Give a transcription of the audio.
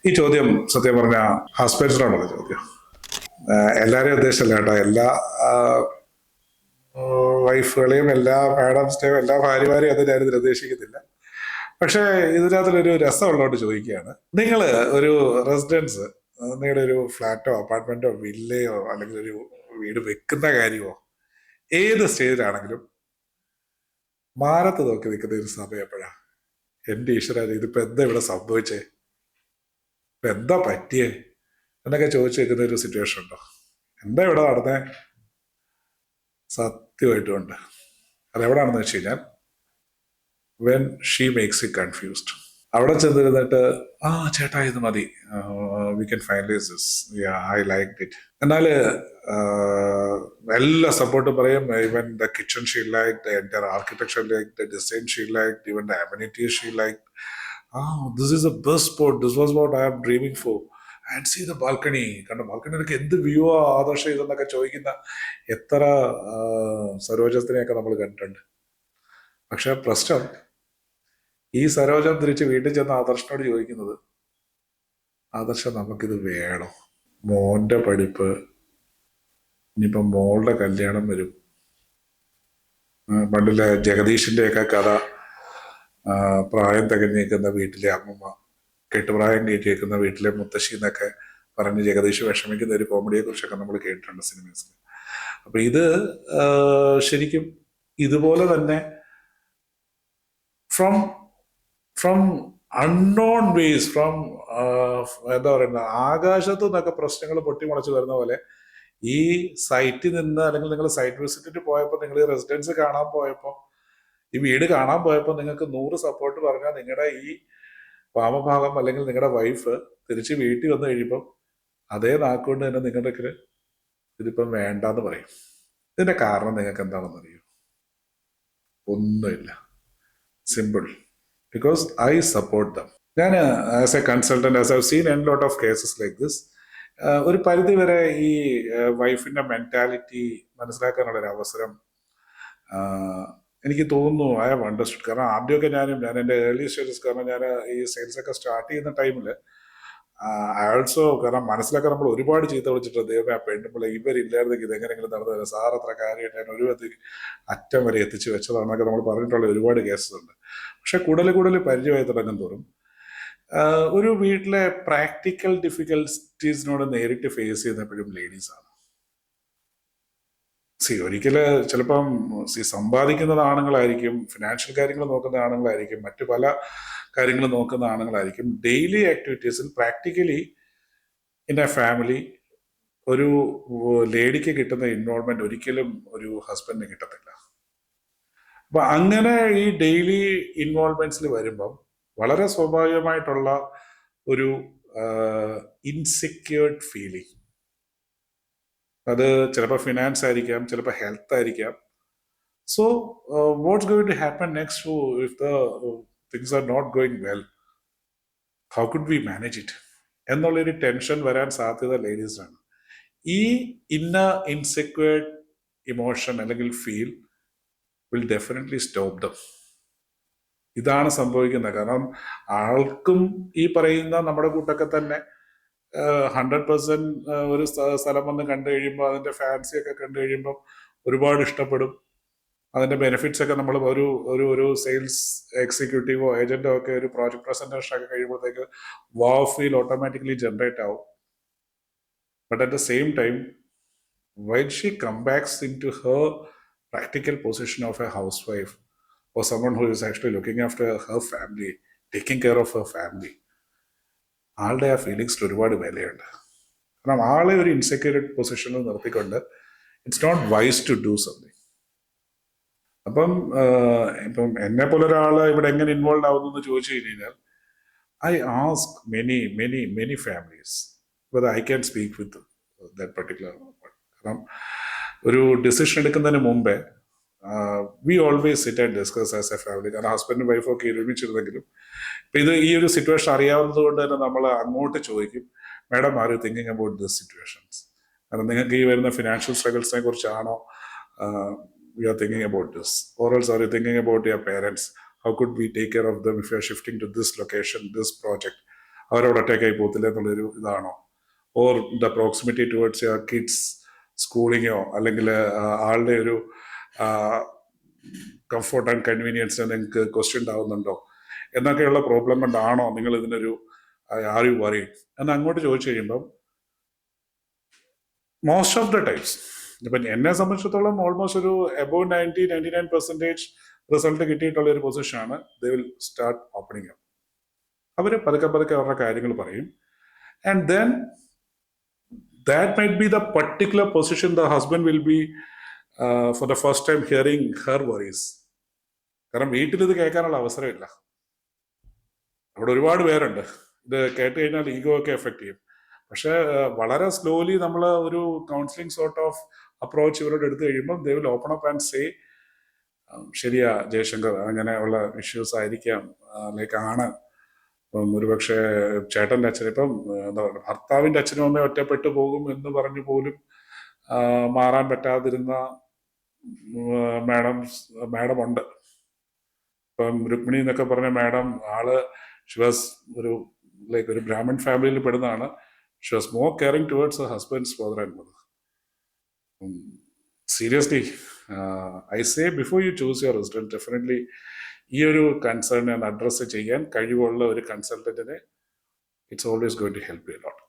ഈ ചോദ്യം സത്യം പറഞ്ഞ ഹസ്ബൻഡ്സിനോടുള്ള ചോദ്യം. എല്ലാരെയും ഉദ്ദേശിച്ചല്ല കേട്ടോ, എല്ലാ വൈഫുകളെയും എല്ലാ മാഡംസിനെയും എല്ലാ ഭാര്യമാരെയും അത് ഞാനിതിൽ ഉദ്ദേശിക്കുന്നില്ല. പക്ഷേ ഇതിനകത്തൊരു രസമുള്ളതുകൊണ്ട് ചോദിക്കുകയാണ്. നിങ്ങൾ ഒരു റെസിഡൻസ്, നിങ്ങളുടെ ഒരു ഫ്ലാറ്റോ അപ്പാർട്ട്മെന്റോ വില്ലയോ അല്ലെങ്കിൽ ഒരു വീട് വെക്കുന്ന കാര്യമോ ഏത് സ്റ്റേജിലാണെങ്കിലും മാനത്ത് നോക്കി നിൽക്കുന്ന ഒരു സമയം എപ്പോഴാ? എന്റെ ഈശ്വര, ഇതിപ്പോ എന്താ ഇവിടെ സംഭവിച്ചേ, ഇപ്പൊ എന്താ പറ്റിയേ എന്നൊക്കെ ചോദിച്ചു വെക്കുന്ന ഒരു സിറ്റുവേഷൻ ഉണ്ടോ? എന്താ ഇവിടെ നടന്നേ? സത്യമായിട്ടും ഉണ്ട്. അതെവിടാണെന്ന് വെച്ച് കഴിഞ്ഞാൽ when she makes you confused. അവിടെ ചെന്നിരുന്നിട്ട് ചേട്ടാ ഇത് മതി, we can finalise this, I like it എന്നാൽ എല്ലാ സപ്പോർട്ടും പറയും. Even the kitchen she like, the entire architecture like, the design she like, even the amenities she like. This is the best spot, this was what I am dreaming for, and see the balcony, കണ്ട ബാൽക്കണിയിലൊക്കെ എന്ത് view ആ ആദർശം ഇതെന്നൊക്കെ ചോദിക്കുന്ന എത്ര സരോജത്തിനെയൊക്കെ നമ്മൾ കണ്ടിട്ടുണ്ട്. പക്ഷെ പ്രശ്നം, ഈ സരോജം തിരിച്ച് വീട്ടിൽ ചെന്ന് ആദർശനോട് ചോദിക്കുന്നത്, ആദർശം നമുക്കിത് വേണോ? മോന്റെ പഠിപ്പ്, ഇനിയിപ്പം മോളുടെ കല്യാണം വരും. പണ്ടിലെ ജഗദീഷിന്റെയൊക്കെ കഥ, പ്രായം തികഞ്ഞേക്കുന്ന വീട്ടിലെ അമ്മമ്മ, കെട്ടുപ്രായം കയറ്റിയേക്കുന്ന വീട്ടിലെ മുത്തശ്ശി എന്നൊക്കെ പറഞ്ഞ് ജഗദീഷ് വിഷമിക്കുന്ന ഒരു കോമഡിയെ കുറിച്ചൊക്കെ നമ്മൾ കേട്ടിട്ടുണ്ട് സിനിമയിൽ. അപ്പൊ ഇത് ശരിക്കും ഇതുപോലെ തന്നെ ഫ്രം അൺനോൺ വേസ്, ഫ്രം എന്താ പറയുന്ന ആകാശത്തു നിന്നൊക്കെ പ്രശ്നങ്ങൾ പൊട്ടിമുളച്ച് വരുന്ന പോലെ ഈ സൈറ്റിൽ നിന്ന്, അല്ലെങ്കിൽ നിങ്ങൾ സൈറ്റ് വിസിറ്റിന് പോയപ്പോൾ, നിങ്ങൾ ഈ റെസിഡൻസ് കാണാൻ പോയപ്പോൾ, ഈ വീട് കാണാൻ പോയപ്പോൾ നിങ്ങൾക്ക് 100 സപ്പോർട്ട് പറഞ്ഞാൽ നിങ്ങളുടെ ഈ വാമഭാഗം അല്ലെങ്കിൽ നിങ്ങളുടെ വൈഫ് തിരിച്ച് വീട്ടിൽ വന്നു കഴിയുമ്പം അതേ നാക്കുകൊണ്ട് തന്നെ നിങ്ങളുടെ ഇതിപ്പം വേണ്ടാന്ന് പറയും. ഇതിന്റെ കാരണം നിങ്ങൾക്ക് എന്താണെന്ന് അറിയൂ? ഒന്നുമില്ല, simple. Because I support them. ഞാൻ as A consultant, as I seen N lot of cases like this, ഒരു പരിധി വരെ ഈ വൈഫിന്റെ മെന്റാലിറ്റി മനസ്സിലാക്കാനുള്ളൊരു അവസരം എനിക്ക് തോന്നുന്നു ഐ ഹാവ് അണ്ടർസ്റ്റുഡ്. കാരണം ആദ്യമൊക്കെ ഞാൻ എൻ്റെ ഏർലി സ്റ്റേജസ്, കാരണം ഞാൻ ഈ സെയിൽസ് ഒക്കെ സ്റ്റാർട്ട് ചെയ്യുന്ന ടൈമിൽ ഐ ഓൾസോ, കാരണം മനസ്സിലാക്കാൻ നമ്മൾ ഒരുപാട് ചീത്ത വിളിച്ചിട്ടുണ്ട്. ദൈവമേ, ആ പെണ്ണുമ്പോൾ ഇവരില്ലായിരുന്നെങ്കിൽ ഇതെങ്ങനെയെങ്കിലും നടന്നു, സാർ അത്ര കാര്യമായിട്ട് ഞാൻ ഒരു അറ്റം വരെ എത്തിച്ചു വെച്ചതാണെന്നൊക്കെ നമ്മൾ പറഞ്ഞിട്ടുള്ള ഒരുപാട് കേസസ് ഉണ്ട്. പക്ഷെ കൂടുതൽ പരിചയമായി തുടങ്ങും തോറും ഒരു വീട്ടിലെ പ്രാക്ടിക്കൽ ഡിഫിക്കൽറ്റീസിനോട് നേരിട്ട് ഫേസ് ചെയ്യുന്നപ്പോഴും ലേഡീസാണ്. ഒരിക്കല് ചിലപ്പം സമ്പാദിക്കുന്നത് ആണുങ്ങളായിരിക്കും, ഫിനാൻഷ്യൽ കാര്യങ്ങൾ നോക്കുന്ന ആണുങ്ങളായിരിക്കും, മറ്റു പല കാര്യങ്ങൾ നോക്കുന്ന ആണുങ്ങളായിരിക്കും. ഡെയിലി ആക്ടിവിറ്റീസിൽ പ്രാക്ടിക്കലി ഇൻ എ ഫാമിലി ഒരു ലേഡിക്ക് കിട്ടുന്ന ഇൻവോൾവ്മെന്റ് ഒരിക്കലും ഒരു ഹസ്ബൻഡിന് കിട്ടത്തില്ല. അപ്പൊ അങ്ങനെ ഈ ഡെയിലി ഇൻവോൾവ്മെന്റ്സിൽ വരുമ്പം വളരെ സ്വാഭാവികമായിട്ടുള്ള ഒരു ഇൻസെക്യൂർഡ് ഫീലിംഗ്, അത് ചിലപ്പോൾ ഫിനാൻസ് ആയിരിക്കാം, ചിലപ്പോൾ ഹെൽത്ത് ആയിരിക്കാം. So what's going to happen next if the things are not going well, how could we manage it എന്നുള്ളൊരു ടെൻഷൻ വരാൻ സാധ്യത ലേഡീസിനാണ്. ഈ ഇൻസെക്യൂർഡ് ഇമോഷൻ അല്ലെങ്കിൽ feel will definitely stop them. ഇതാണ് സംഭവിക്കുന്നത്. കാരണം ആൾക്കും ഈ പറയുന്ന നമ്മുടെ കൂട്ടൊക്കെ തന്നെ 100% ഒരു സ്ഥലം വന്ന് കണ്ടു കഴിയുമ്പോൾ, അതിന്റെ ഫാൻസി ഒക്കെ കണ്ടു കഴിയുമ്പോൾ ഒരുപാട് ഇഷ്ടപ്പെടും. അതിന്റെ ബെനിഫിറ്റ്സ് ഒക്കെ നമ്മൾ ഒരു സെയിൽസ് എക്സിക്യൂട്ടീവോ ഏജന്റോ ഒക്കെ ഒരു പ്രോജക്ട് പ്രസന്റേഷൻ ഒക്കെ കഴിയുമ്പോഴത്തേക്ക് വാവ് ഫീൽ ഓട്ടോമാറ്റിക്കലി ജനറേറ്റ് ആവും. But at the same time when she comes back into her practical position of a housewife or someone who is actually looking after her family, taking care of her family, ആളുടെ ആ ഫീലിങ്സിൽ ഒരുപാട് വിലയുണ്ട്. കാരണം ആളെ ഒരു insecured പൊസിഷനിൽ നിർത്തിക്കൊണ്ട് it's not wise to do something. ഇപ്പം എന്നെ പോലെ ഒരാൾ ഇവിടെ എങ്ങനെ ഇൻവോൾവ് ആവുന്നു എന്ന് ചോദിച്ചു കഴിഞ്ഞാൽ, I ask many families whether I can speak with that particular. കാരണം ഒരു ഡിസിഷൻ എടുക്കുന്നതിന് മുമ്പേ we always sit and discuss as A family. കാരണം ഹസ്ബൻഡും വൈഫൊക്കെ ഒരുമിച്ചിരുന്നെങ്കിലും ഇപ്പൊ ഈ ഒരു സിറ്റുവേഷൻ അറിയാവുന്നത് കൊണ്ട് തന്നെ നമ്മൾ അങ്ങോട്ട് ചോദിക്കും, madam are you thinking about this situations? കാരണം നിങ്ങൾക്ക് ഈ വരുന്ന financial സ്ട്രഗിൾസിനെ കുറിച്ചാണോ you are thinking about this, or else are you thinking about your parents? How could we take care of them if you are shifting to this location, this project? അവരവിടെ ഒറ്റയ്ക്കായി പോകത്തില്ല എന്നുള്ളൊരു ഇതാണോ? Or the proximity towards your kids സ്കൂളിങ്ങോ അല്ലെങ്കിൽ ആളുടെ ഒരു comfort and കൺവീനിയൻസിന് നിങ്ങൾക്ക് question ഉണ്ടാവുന്നുണ്ടോ എന്നൊക്കെയുള്ള പ്രോബ്ലം കൊണ്ടാണോ നിങ്ങൾ ഇതിനൊരു ആർ യു വറി എന്ന് അങ്ങോട്ട് ചോദിച്ചു കഴിയുമ്പം മോസ്റ്റ് ഓഫ് ദ ടൈംസ് ഇപ്പം എന്നെ സംബന്ധിച്ചിടത്തോളം ഓൾമോസ്റ്റ് ഒരു അബൌവ് 99% റിസൾട്ട് കിട്ടിയിട്ടുള്ള ഒരു പൊസിഷനാണ്. They will start opening up. അവർ പതുക്കെ പതുക്കെ അവരുടെ കാര്യങ്ങൾ പറയും. And then that might be the particular position the husband will be for the first time hearing her worries. കാരണം വീട്ടിൽ ഇത് കേൾക്കാനുള്ള അവസരമില്ല. അവിടെ ഒരുപാട് പേരുണ്ട്. ഇത് കേട്ട് കഴിഞ്ഞാൽ ഈഗോ ഒക്കെ എഫക്ട് ചെയ്യും. പക്ഷെ വളരെ സ്ലോലി നമ്മൾ ഒരു കൗൺസിലിംഗ് സോർട്ട് ഓഫ് അപ്രോച്ച് ഇവരോട് എടുത്തു കഴിയുമ്പോൾ they will open up and say ശരിയാ ജയശങ്കർ, അങ്ങനെയുള്ള ഇഷ്യൂസ് ആയിരിക്കാം, ലൈക്ക് ആണ്. ഇപ്പം ഒരുപക്ഷെ ചേട്ടൻ്റെ അച്ഛൻ ഇപ്പം എന്താ പറയുക, ഭർത്താവിൻ്റെ അച്ഛനും അമ്മയും ഒറ്റപ്പെട്ടു പോകും എന്ന് പറഞ്ഞു പോലും മാറാൻ പറ്റാതിരുന്ന മാഡം ഉണ്ട്. ഇപ്പം രുക്മിണി എന്നൊക്കെ പറഞ്ഞ മാഡം ആള് ഷിവാസ് ഒരു ബ്രാഹ്മൺ ഫാമിലിയിൽ പെടുന്നതാണ്. She was more caring towards her husband's father and mother. Seriously I say before you choose your resident, definitely ഈ ഒരു കൺസേൺ അഡ്രസ്സ് ചെയ്യാൻ കഴിവുള്ള ഒരു കൺസൾട്ടന്റിനെ it's always going to help you lot.